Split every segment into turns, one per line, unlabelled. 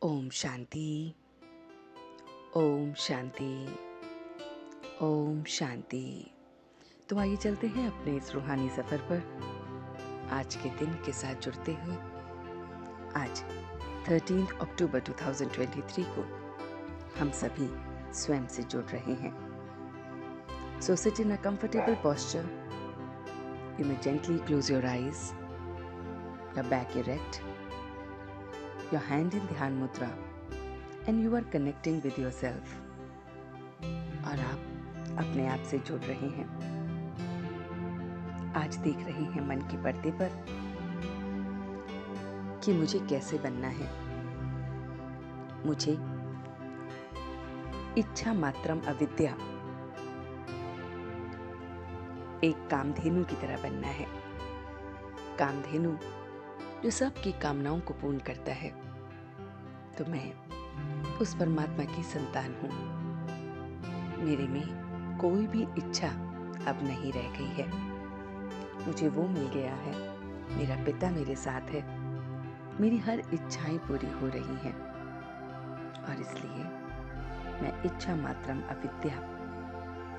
ओम शांति। ओम शांति। ओम शांति। तो आइए चलते हैं अपने इस रूहानी सफर पर आज के दिन के साथ जुड़ते हुए। आज 13 अक्टूबर 2023 को हम सभी स्वयं से जुड़ रहे हैं। So sit in a comfortable posture. You may gently close your eyes, your back erect, your hand in ध्यान मुद्रा, and you are connecting with yourself. और आप अपने आप से जुड़ रहे हैं। आज देख रहे हैं मन के पर्दे पर कि मुझे कैसे बनना है। मुझे इच्छा मात्रम अविद्या एक कामधेनु की तरह बनना है। कामधेनु जो सबकी कामनाओं को पूर्ण करता है। तो मैं उस परमात्मा की संतान हूँ। मेरे में कोई भी इच्छा अब नहीं रह गई है। मुझे वो मिल गया है। मेरा पिता मेरे साथ है। मेरी हर इच्छाएं पूरी हो रही हैं और इसलिए मैं इच्छा मात्रम अविद्या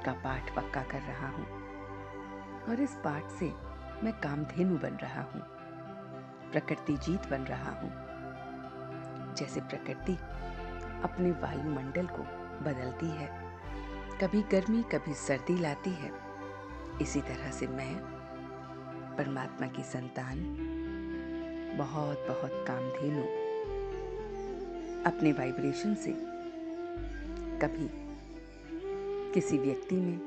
का पाठ पक्का कर रहा हूँ और इस पाठ से मैं कामधेनु बन रहा हूँ, प्रकृति जीत बन रहा हूँ। जैसे प्रकृति अपने वायुमंडल को बदलती है, कभी गर्मी कभी सर्दी लाती है, इसी तरह से मैं परमात्मा की संतान बहुत बहुत कामधेनु अपने वाइब्रेशन से कभी किसी व्यक्ति में,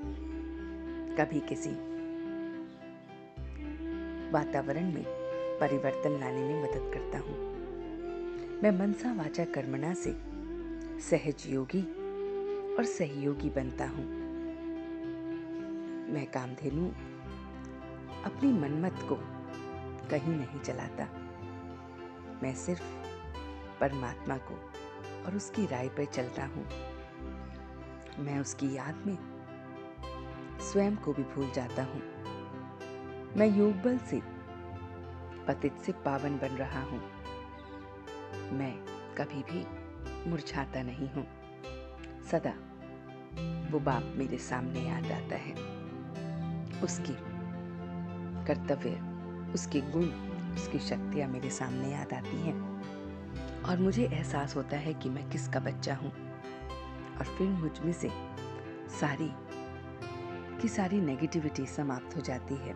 कभी किसी वातावरण में परिवर्तन लाने में मदद करता हूँ। मैं मनसा वाचा कर्मणा से सहज योगी और सहयोगी बनता हूँ। मैं कामधेनु अपनी मनमत को कहीं नहीं चलाता। मैं सिर्फ परमात्मा को और उसकी राय पर चलता हूँ। मैं उसकी याद में स्वयं को भी भूल जाता हूँ। मैं योग बल से पतित से पावन बन रहा हूँ। मैं कभी भी मुरझाता नहीं हूँ। सदा वो बाप मेरे सामने याद आता है। उसकी कर्तव्य, उसके गुण, उसकी शक्तियाँ मेरे सामने याद आती हैं और मुझे एहसास होता है कि मैं किसका बच्चा हूँ और फिर मुझ में से सारी की सारी नेगेटिविटी समाप्त हो जाती है।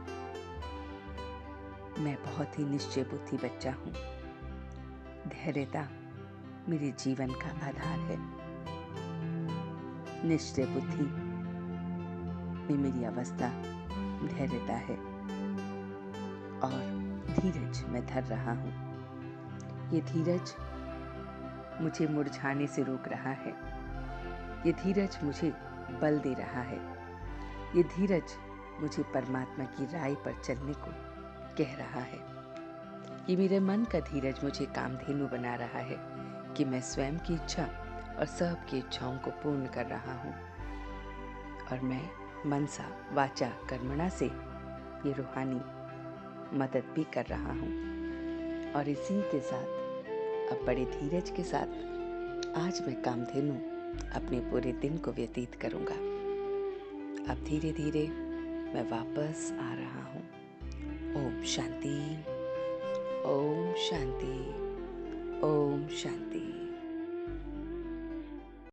मैं बहुत ही निश्चय बुद्धि बच्चा हूँ। धैर्यता मेरे जीवन का आधार है। निश्चय बुद्धि में मेरी अवस्था धैर्यता है और धीरज मैं धर रहा हूँ। ये धीरज मुझे मुरझाने से रोक रहा है। ये धीरज मुझे बल दे रहा है। ये धीरज मुझे परमात्मा की राय पर चलने को कह रहा है। ये मेरे मन का धीरज मुझे कामधेनु बना रहा है कि मैं स्वयं की इच्छा और सबकी इच्छाओं को पूर्ण कर रहा हूँ और मैं मनसा वाचा कर्मणा से ये रूहानी मदद भी कर रहा हूँ। और इसी के साथ अब बड़े धीरज के साथ आज मैं कामधेनु अपने पूरे दिन को व्यतीत करूँगा। अब धीरे धीरे मैं वापस आ रहा हूँ। ओम शांति। ओम शांति। ओम शांति।